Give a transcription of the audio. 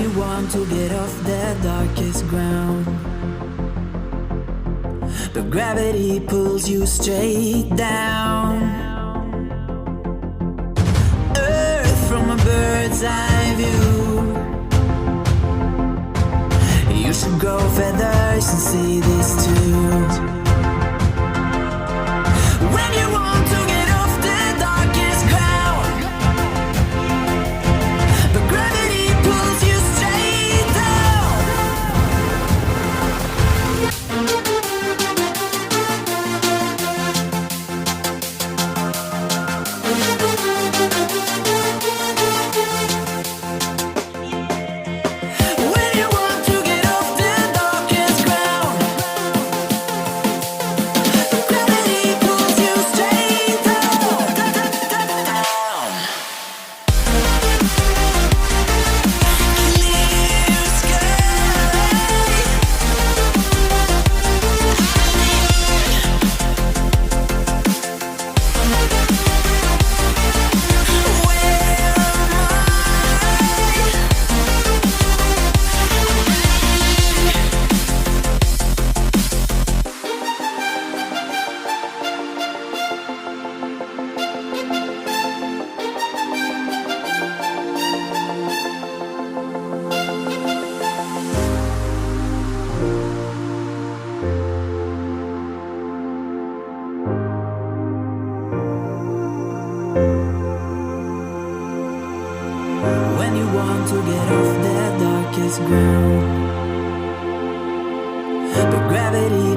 you want to get off the darkest ground, but gravity pulls you straight down. Earth from a bird's eye view. You should grow feathers and see this too. When you want to get off the darkest ground, but gravity pulls you straight down. When you want to get off the darkest ground, but gravity pulls you straight down. Clear sky. When you want to get off the darkest ground, but gravity